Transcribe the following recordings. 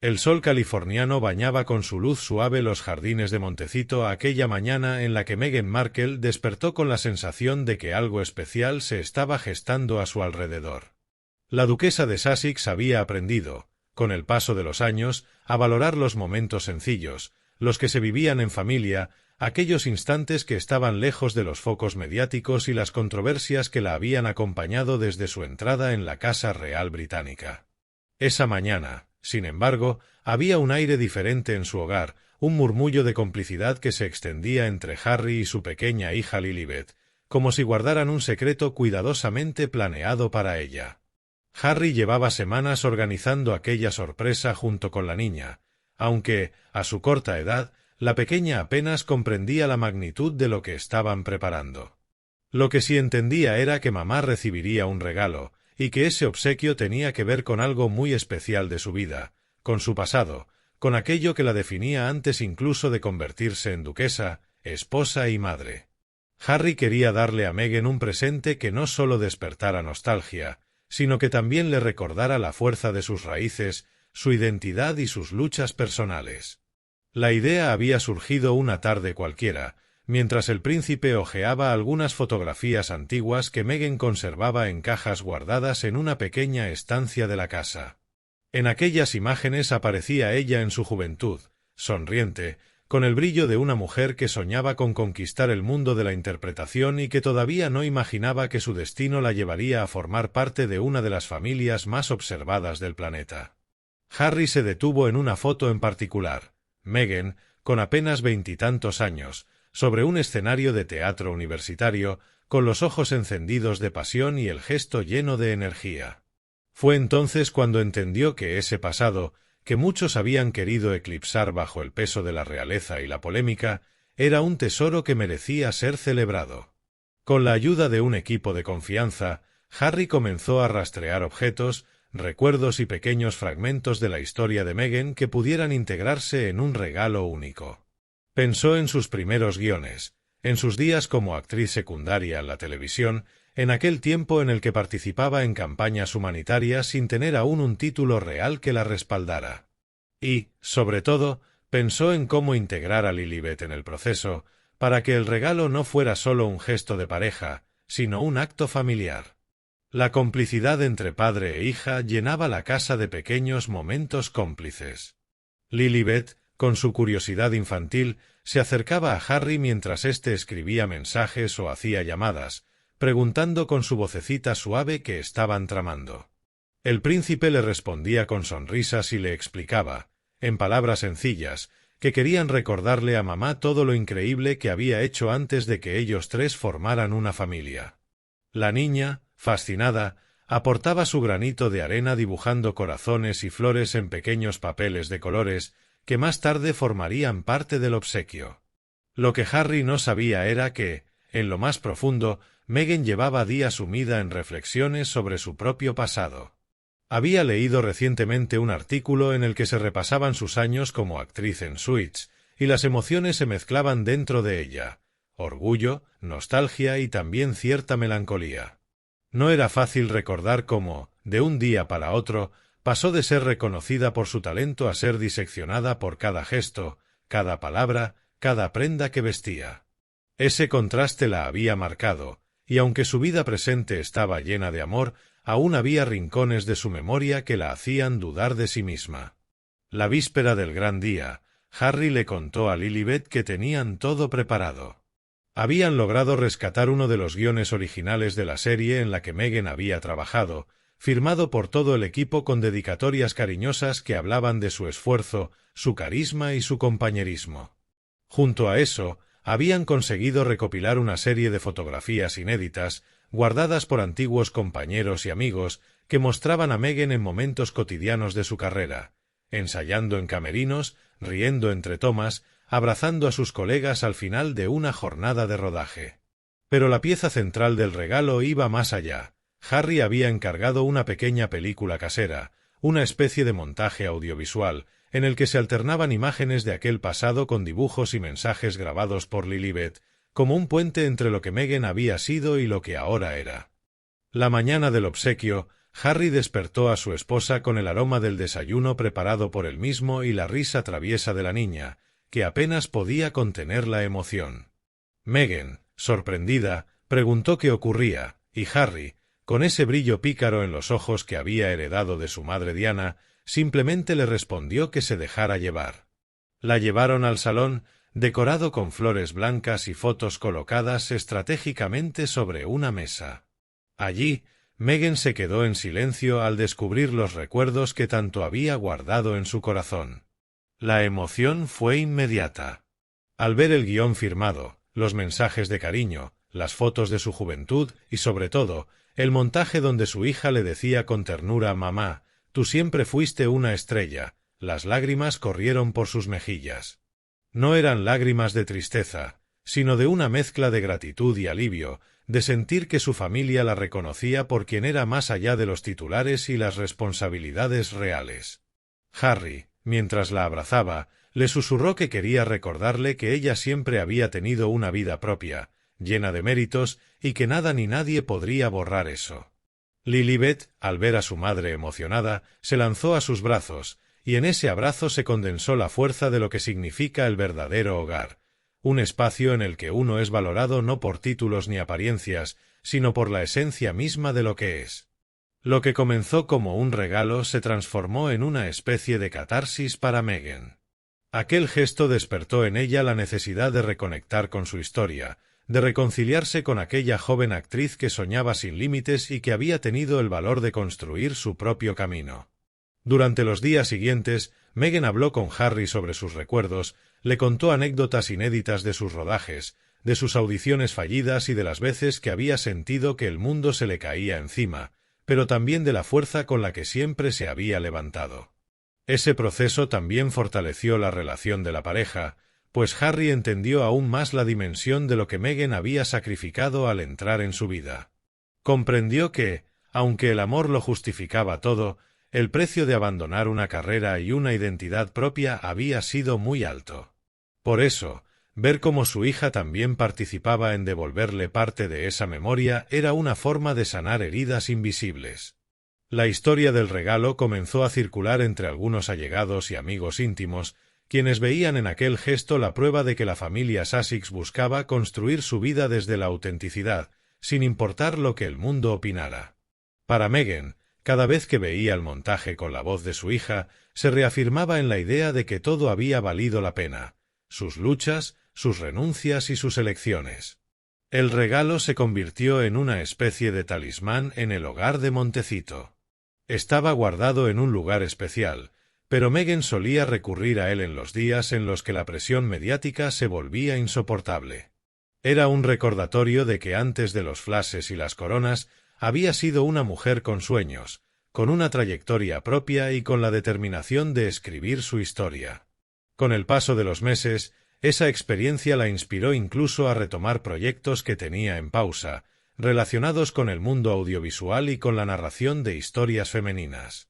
El sol californiano bañaba con su luz suave los jardines de Montecito aquella mañana en la que Meghan Markle despertó con la sensación de que algo especial se estaba gestando a su alrededor. La duquesa de Sussex había aprendido, con el paso de los años, a valorar los momentos sencillos, los que se vivían en familia, aquellos instantes que estaban lejos de los focos mediáticos y las controversias que la habían acompañado desde su entrada en la Casa Real Británica. Esa mañana, sin embargo, había un aire diferente en su hogar, un murmullo de complicidad que se extendía entre Harry y su pequeña hija Lilibet, como si guardaran un secreto cuidadosamente planeado para ella. Harry llevaba semanas organizando aquella sorpresa junto con la niña, aunque, a su corta edad, la pequeña apenas comprendía la magnitud de lo que estaban preparando. Lo que sí entendía era que mamá recibiría un regalo, y que ese obsequio tenía que ver con algo muy especial de su vida, con su pasado, con aquello que la definía antes incluso de convertirse en duquesa, esposa y madre. Harry quería darle a Meghan un presente que no solo despertara nostalgia, sino que también le recordara la fuerza de sus raíces, su identidad y sus luchas personales. La idea había surgido una tarde cualquiera, mientras el príncipe hojeaba algunas fotografías antiguas que Meghan conservaba en cajas guardadas en una pequeña estancia de la casa. En aquellas imágenes aparecía ella en su juventud, sonriente, con el brillo de una mujer que soñaba con conquistar el mundo de la interpretación y que todavía no imaginaba que su destino la llevaría a formar parte de una de las familias más observadas del planeta. Harry se detuvo en una foto en particular. Meghan, con apenas 20 y tantos años, sobre un escenario de teatro universitario, con los ojos encendidos de pasión y el gesto lleno de energía. Fue entonces cuando entendió que ese pasado, que muchos habían querido eclipsar bajo el peso de la realeza y la polémica, era un tesoro que merecía ser celebrado. Con la ayuda de un equipo de confianza, Harry comenzó a rastrear objetos, recuerdos y pequeños fragmentos de la historia de Meghan que pudieran integrarse en un regalo único. Pensó en sus primeros guiones, en sus días como actriz secundaria en la televisión, en aquel tiempo en el que participaba en campañas humanitarias sin tener aún un título real que la respaldara. Y, sobre todo, pensó en cómo integrar a Lilibet en el proceso, para que el regalo no fuera solo un gesto de pareja, sino un acto familiar. La complicidad entre padre e hija llenaba la casa de pequeños momentos cómplices. Lilibet, con su curiosidad infantil, se acercaba a Harry mientras éste escribía mensajes o hacía llamadas, preguntando con su vocecita suave qué estaban tramando. El príncipe le respondía con sonrisas y le explicaba, en palabras sencillas, que querían recordarle a mamá todo lo increíble que había hecho antes de que ellos tres formaran una familia. La niña, fascinada, aportaba su granito de arena dibujando corazones y flores en pequeños papeles de colores que más tarde formarían parte del obsequio. Lo que Harry no sabía era que, en lo más profundo, Meghan llevaba días sumida en reflexiones sobre su propio pasado. Había leído recientemente un artículo en el que se repasaban sus años como actriz en Suits, y las emociones se mezclaban dentro de ella: orgullo, nostalgia y también cierta melancolía. No era fácil recordar cómo, de un día para otro, pasó de ser reconocida por su talento a ser diseccionada por cada gesto, cada palabra, cada prenda que vestía. Ese contraste la había marcado, y aunque su vida presente estaba llena de amor, aún había rincones de su memoria que la hacían dudar de sí misma. La víspera del gran día, Harry le contó a Lilibet que tenían todo preparado. Habían logrado rescatar uno de los guiones originales de la serie en la que Meghan había trabajado, firmado por todo el equipo con dedicatorias cariñosas que hablaban de su esfuerzo, su carisma y su compañerismo. Junto a eso, habían conseguido recopilar una serie de fotografías inéditas, guardadas por antiguos compañeros y amigos, que mostraban a Meghan en momentos cotidianos de su carrera, ensayando en camerinos, riendo entre tomas, abrazando a sus colegas al final de una jornada de rodaje. Pero la pieza central del regalo iba más allá. Harry había encargado una pequeña película casera, una especie de montaje audiovisual, en el que se alternaban imágenes de aquel pasado con dibujos y mensajes grabados por Lilibet, como un puente entre lo que Meghan había sido y lo que ahora era. La mañana del obsequio, Harry despertó a su esposa con el aroma del desayuno preparado por él mismo y la risa traviesa de la niña, que apenas podía contener la emoción. Meghan, sorprendida, preguntó qué ocurría, y Harry, con ese brillo pícaro en los ojos que había heredado de su madre Diana, simplemente le respondió que se dejara llevar. La llevaron al salón, decorado con flores blancas y fotos colocadas estratégicamente sobre una mesa. Allí, Meghan se quedó en silencio al descubrir los recuerdos que tanto había guardado en su corazón. La emoción fue inmediata. Al ver el guión firmado, los mensajes de cariño, las fotos de su juventud y, sobre todo, el montaje donde su hija le decía con ternura: «Mamá, tú siempre fuiste una estrella», las lágrimas corrieron por sus mejillas. No eran lágrimas de tristeza, sino de una mezcla de gratitud y alivio, de sentir que su familia la reconocía por quien era más allá de los titulares y las responsabilidades reales. Harry, mientras la abrazaba, le susurró que quería recordarle que ella siempre había tenido una vida propia, llena de méritos, y que nada ni nadie podría borrar eso. Lilibet, al ver a su madre emocionada, se lanzó a sus brazos, y en ese abrazo se condensó la fuerza de lo que significa el verdadero hogar, un espacio en el que uno es valorado no por títulos ni apariencias, sino por la esencia misma de lo que es. Lo que comenzó como un regalo se transformó en una especie de catarsis para Meghan. Aquel gesto despertó en ella la necesidad de reconectar con su historia, de reconciliarse con aquella joven actriz que soñaba sin límites y que había tenido el valor de construir su propio camino. Durante los días siguientes, Meghan habló con Harry sobre sus recuerdos, le contó anécdotas inéditas de sus rodajes, de sus audiciones fallidas y de las veces que había sentido que el mundo se le caía encima, pero también de la fuerza con la que siempre se había levantado. Ese proceso también fortaleció la relación de la pareja, pues Harry entendió aún más la dimensión de lo que Meghan había sacrificado al entrar en su vida. Comprendió que, aunque el amor lo justificaba todo, el precio de abandonar una carrera y una identidad propia había sido muy alto. Por eso, ver cómo su hija también participaba en devolverle parte de esa memoria era una forma de sanar heridas invisibles. La historia del regalo comenzó a circular entre algunos allegados y amigos íntimos, quienes veían en aquel gesto la prueba de que la familia Sussex buscaba construir su vida desde la autenticidad, sin importar lo que el mundo opinara. Para Meghan, cada vez que veía el montaje con la voz de su hija, se reafirmaba en la idea de que todo había valido la pena, sus luchas, sus renuncias y sus elecciones. El regalo se convirtió en una especie de talismán en el hogar de Montecito. Estaba guardado en un lugar especial, pero Meghan solía recurrir a él en los días en los que la presión mediática se volvía insoportable. Era un recordatorio de que antes de los flashes y las coronas había sido una mujer con sueños, con una trayectoria propia y con la determinación de escribir su historia. Con el paso de los meses, esa experiencia la inspiró incluso a retomar proyectos que tenía en pausa, relacionados con el mundo audiovisual y con la narración de historias femeninas.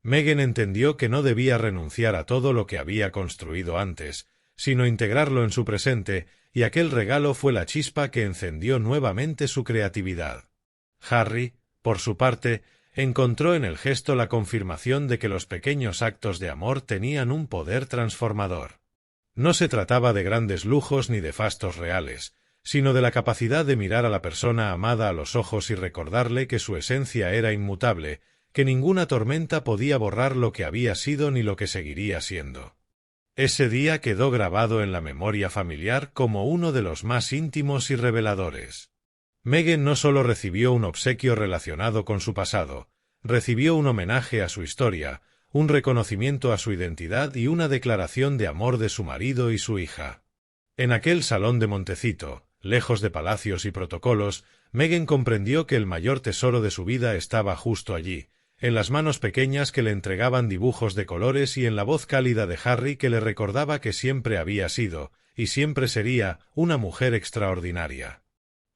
Meghan entendió que no debía renunciar a todo lo que había construido antes, sino integrarlo en su presente, y aquel regalo fue la chispa que encendió nuevamente su creatividad. Harry, por su parte, encontró en el gesto la confirmación de que los pequeños actos de amor tenían un poder transformador. No se trataba de grandes lujos ni de fastos reales, sino de la capacidad de mirar a la persona amada a los ojos y recordarle que su esencia era inmutable, que ninguna tormenta podía borrar lo que había sido ni lo que seguiría siendo. Ese día quedó grabado en la memoria familiar como uno de los más íntimos y reveladores. Meghan no solo recibió un obsequio relacionado con su pasado, recibió un homenaje a su historia, un reconocimiento a su identidad y una declaración de amor de su marido y su hija. En aquel salón de Montecito, lejos de palacios y protocolos, Meghan comprendió que el mayor tesoro de su vida estaba justo allí, en las manos pequeñas que le entregaban dibujos de colores y en la voz cálida de Harry que le recordaba que siempre había sido, y siempre sería, una mujer extraordinaria.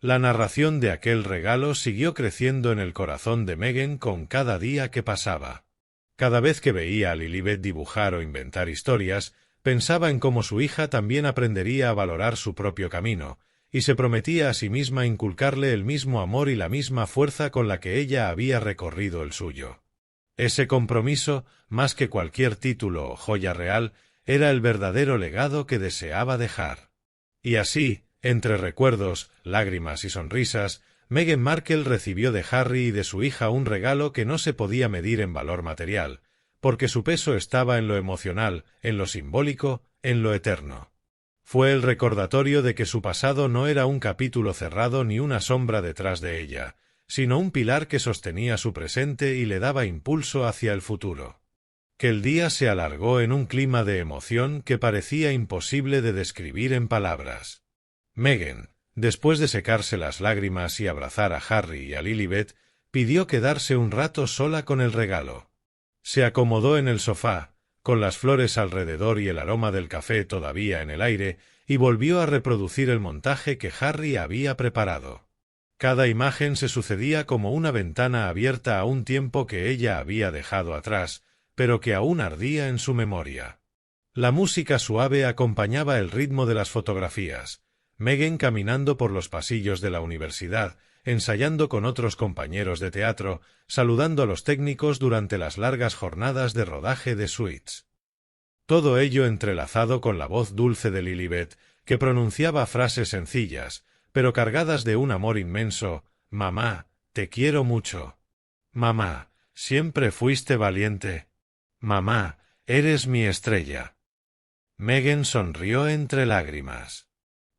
La narración de aquel regalo siguió creciendo en el corazón de Meghan con cada día que pasaba. Cada vez que veía a Lilibet dibujar o inventar historias, pensaba en cómo su hija también aprendería a valorar su propio camino, y se prometía a sí misma inculcarle el mismo amor y la misma fuerza con la que ella había recorrido el suyo. Ese compromiso, más que cualquier título o joya real, era el verdadero legado que deseaba dejar. Y así, entre recuerdos, lágrimas y sonrisas, Meghan Markle recibió de Harry y de su hija un regalo que no se podía medir en valor material, porque su peso estaba en lo emocional, en lo simbólico, en lo eterno. Fue el recordatorio de que su pasado no era un capítulo cerrado ni una sombra detrás de ella, sino un pilar que sostenía su presente y le daba impulso hacia el futuro. Que el día se alargó en un clima de emoción que parecía imposible de describir en palabras. Meghan, después de secarse las lágrimas y abrazar a Harry y a Lilibet, pidió quedarse un rato sola con el regalo. Se acomodó en el sofá, con las flores alrededor y el aroma del café todavía en el aire, y volvió a reproducir el montaje que Harry había preparado. Cada imagen se sucedía como una ventana abierta a un tiempo que ella había dejado atrás, pero que aún ardía en su memoria. La música suave acompañaba el ritmo de las fotografías. Meghan caminando por los pasillos de la universidad, ensayando con otros compañeros de teatro, saludando a los técnicos durante las largas jornadas de rodaje de Suits. Todo ello entrelazado con la voz dulce de Lilibet, que pronunciaba frases sencillas, pero cargadas de un amor inmenso. «Mamá, te quiero mucho. Mamá, siempre fuiste valiente. Mamá, eres mi estrella». Meghan sonrió entre lágrimas.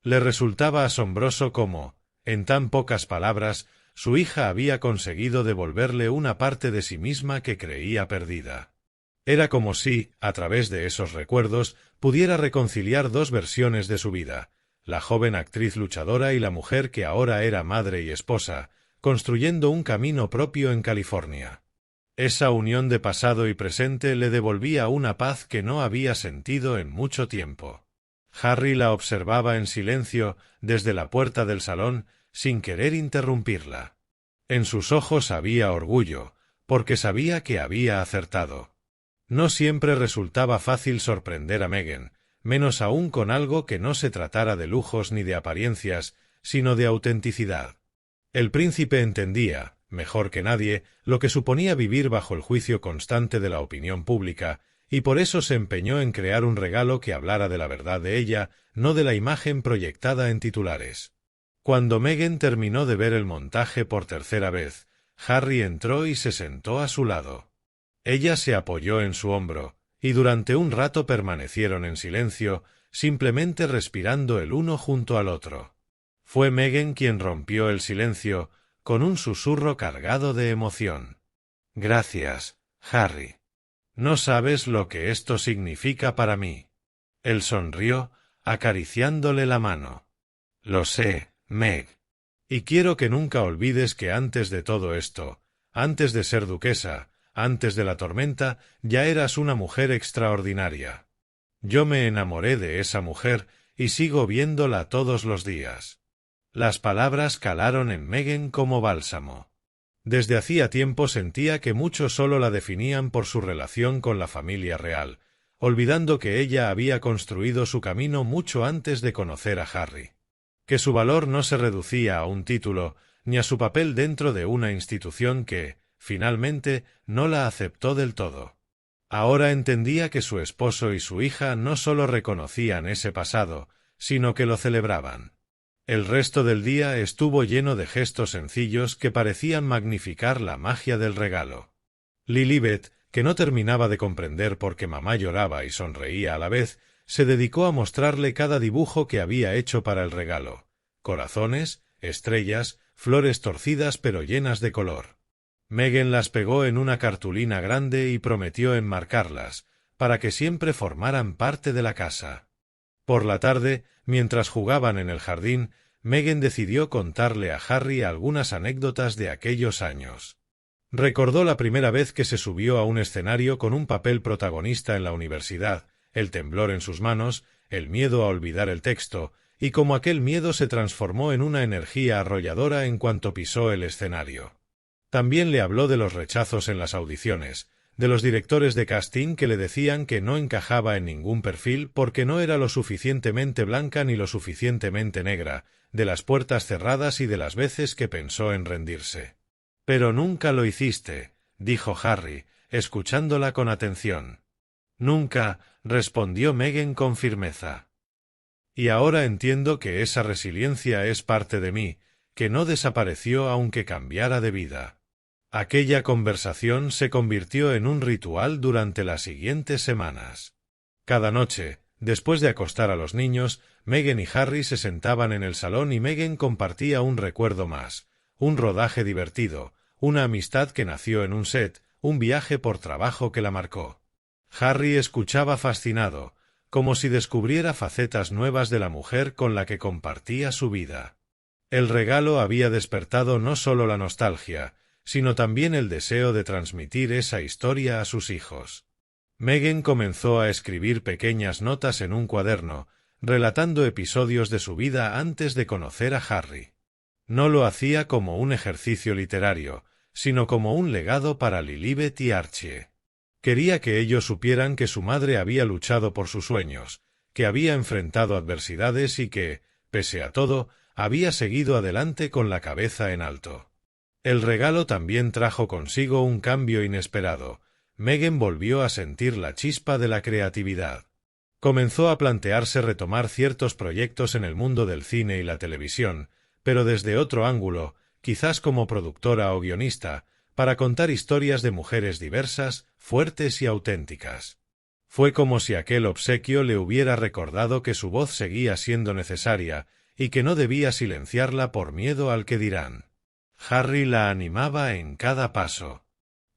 Le resultaba asombroso cómo, en tan pocas palabras, su hija había conseguido devolverle una parte de sí misma que creía perdida. Era como si, a través de esos recuerdos, pudiera reconciliar dos versiones de su vida, la joven actriz luchadora y la mujer que ahora era madre y esposa, construyendo un camino propio en California. Esa unión de pasado y presente le devolvía una paz que no había sentido en mucho tiempo. Harry la observaba en silencio desde la puerta del salón, sin querer interrumpirla. En sus ojos había orgullo, porque sabía que había acertado. No siempre resultaba fácil sorprender a Meghan, menos aún con algo que no se tratara de lujos ni de apariencias, sino de autenticidad. El príncipe entendía, mejor que nadie, lo que suponía vivir bajo el juicio constante de la opinión pública, y por eso se empeñó en crear un regalo que hablara de la verdad de ella, no de la imagen proyectada en titulares. Cuando Meghan terminó de ver el montaje por tercera vez, Harry entró y se sentó a su lado. Ella se apoyó en su hombro, y durante un rato permanecieron en silencio, simplemente respirando el uno junto al otro. Fue Meghan quien rompió el silencio, con un susurro cargado de emoción. «Gracias, Harry. No sabes lo que esto significa para mí». Él sonrió, acariciándole la mano. «Lo sé, Meg. Y quiero que nunca olvides que antes de todo esto, antes de ser duquesa, antes de la tormenta, ya eras una mujer extraordinaria. Yo me enamoré de esa mujer y sigo viéndola todos los días». Las palabras calaron en Meghan como bálsamo. Desde hacía tiempo sentía que muchos solo la definían por su relación con la familia real, olvidando que ella había construido su camino mucho antes de conocer a Harry. Que su valor no se reducía a un título, ni a su papel dentro de una institución que, finalmente, no la aceptó del todo. Ahora entendía que su esposo y su hija no solo reconocían ese pasado, sino que lo celebraban. El resto del día estuvo lleno de gestos sencillos que parecían magnificar la magia del regalo. Lilibet, que no terminaba de comprender por qué mamá lloraba y sonreía a la vez, se dedicó a mostrarle cada dibujo que había hecho para el regalo: corazones, estrellas, flores torcidas pero llenas de color. Meghan las pegó en una cartulina grande y prometió enmarcarlas, para que siempre formaran parte de la casa. Por la tarde, mientras jugaban en el jardín, Meghan decidió contarle a Harry algunas anécdotas de aquellos años. Recordó la primera vez que se subió a un escenario con un papel protagonista en la universidad, el temblor en sus manos, el miedo a olvidar el texto, y cómo aquel miedo se transformó en una energía arrolladora en cuanto pisó el escenario. También le habló de los rechazos en las audiciones, de los directores de casting que le decían que no encajaba en ningún perfil porque no era lo suficientemente blanca ni lo suficientemente negra, de las puertas cerradas y de las veces que pensó en rendirse. «Pero nunca lo hiciste», dijo Harry, escuchándola con atención. «Nunca», respondió Megan con firmeza. «Y ahora entiendo que esa resiliencia es parte de mí, que no desapareció aunque cambiara de vida». Aquella conversación se convirtió en un ritual durante las siguientes semanas. Cada noche, después de acostar a los niños, Megan y Harry se sentaban en el salón y Megan compartía un recuerdo más, un rodaje divertido, una amistad que nació en un set, un viaje por trabajo que la marcó. Harry escuchaba fascinado, como si descubriera facetas nuevas de la mujer con la que compartía su vida. El regalo había despertado no solo la nostalgia, sino también el deseo de transmitir esa historia a sus hijos. Megan comenzó a escribir pequeñas notas en un cuaderno, relatando episodios de su vida antes de conocer a Harry. No lo hacía como un ejercicio literario, sino como un legado para Lilibet y Archie. Quería que ellos supieran que su madre había luchado por sus sueños, que había enfrentado adversidades y que, pese a todo, había seguido adelante con la cabeza en alto. El regalo también trajo consigo un cambio inesperado. Megan volvió a sentir la chispa de la creatividad. Comenzó a plantearse retomar ciertos proyectos en el mundo del cine y la televisión, pero desde otro ángulo, quizás como productora o guionista, para contar historias de mujeres diversas, fuertes y auténticas. Fue como si aquel obsequio le hubiera recordado que su voz seguía siendo necesaria y que no debía silenciarla por miedo al que dirán. Harry la animaba en cada paso.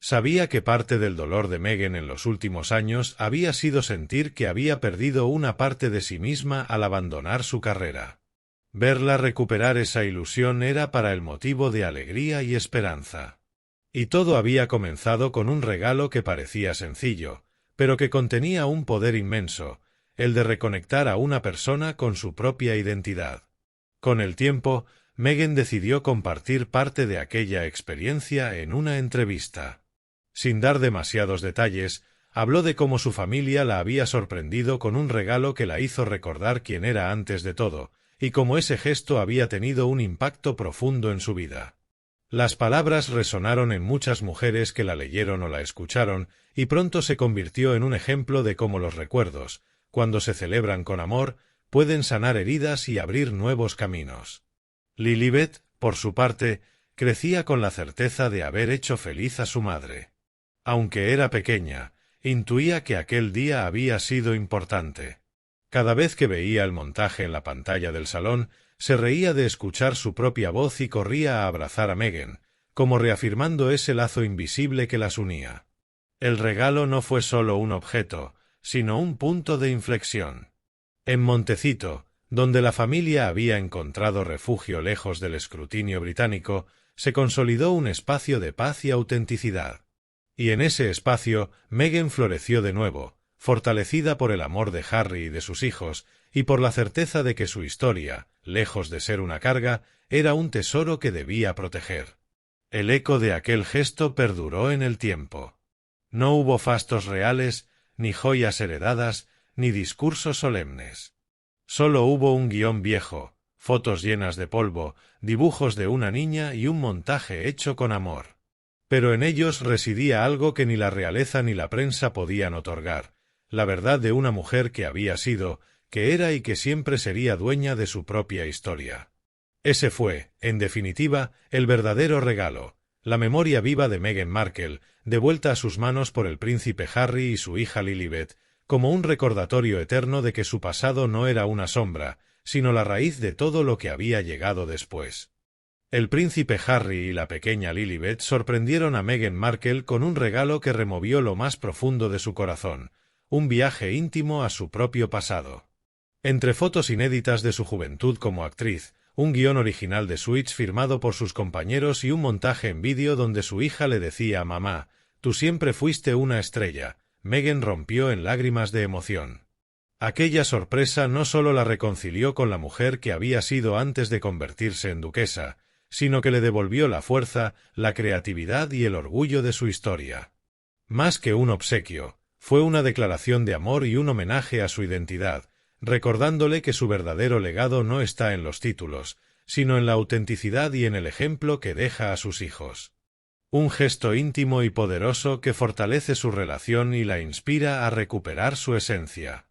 Sabía que parte del dolor de Megan en los últimos años había sido sentir que había perdido una parte de sí misma al abandonar su carrera. Verla recuperar esa ilusión era para él motivo de alegría y esperanza. Y todo había comenzado con un regalo que parecía sencillo, pero que contenía un poder inmenso, el de reconectar a una persona con su propia identidad. Con el tiempo, Megan decidió compartir parte de aquella experiencia en una entrevista. Sin dar demasiados detalles, habló de cómo su familia la había sorprendido con un regalo que la hizo recordar quién era antes de todo, y cómo ese gesto había tenido un impacto profundo en su vida. Las palabras resonaron en muchas mujeres que la leyeron o la escucharon, y pronto se convirtió en un ejemplo de cómo los recuerdos, cuando se celebran con amor, pueden sanar heridas y abrir nuevos caminos. Lilibet, por su parte, crecía con la certeza de haber hecho feliz a su madre. Aunque era pequeña, intuía que aquel día había sido importante. Cada vez que veía el montaje en la pantalla del salón, se reía de escuchar su propia voz y corría a abrazar a Megan, como reafirmando ese lazo invisible que las unía. El regalo no fue solo un objeto, sino un punto de inflexión. En Montecito, donde la familia había encontrado refugio lejos del escrutinio británico, se consolidó un espacio de paz y autenticidad. Y en ese espacio, Megan floreció de nuevo, fortalecida por el amor de Harry y de sus hijos, y por la certeza de que su historia, lejos de ser una carga, era un tesoro que debía proteger. El eco de aquel gesto perduró en el tiempo. No hubo fastos reales, ni joyas heredadas, ni discursos solemnes. Solo hubo un guión viejo, fotos llenas de polvo, dibujos de una niña y un montaje hecho con amor. Pero en ellos residía algo que ni la realeza ni la prensa podían otorgar, la verdad de una mujer que había sido, que era y que siempre sería dueña de su propia historia. Ese fue, en definitiva, el verdadero regalo, la memoria viva de Meghan Markle, devuelta a sus manos por el príncipe Harry y su hija Lilibet, como un recordatorio eterno de que su pasado no era una sombra, sino la raíz de todo lo que había llegado después. El príncipe Harry y la pequeña Lilibet sorprendieron a Meghan Markle con un regalo que removió lo más profundo de su corazón, un viaje íntimo a su propio pasado. Entre fotos inéditas de su juventud como actriz, un guión original de Suits firmado por sus compañeros y un montaje en vídeo donde su hija le decía a mamá, «Tú siempre fuiste una estrella», Meghan rompió en lágrimas de emoción. Aquella sorpresa no solo la reconcilió con la mujer que había sido antes de convertirse en duquesa, sino que le devolvió la fuerza, la creatividad y el orgullo de su historia. Más que un obsequio, fue una declaración de amor y un homenaje a su identidad, recordándole que su verdadero legado no está en los títulos, sino en la autenticidad y en el ejemplo que deja a sus hijos. Un gesto íntimo y poderoso que fortalece su relación y la inspira a recuperar su esencia.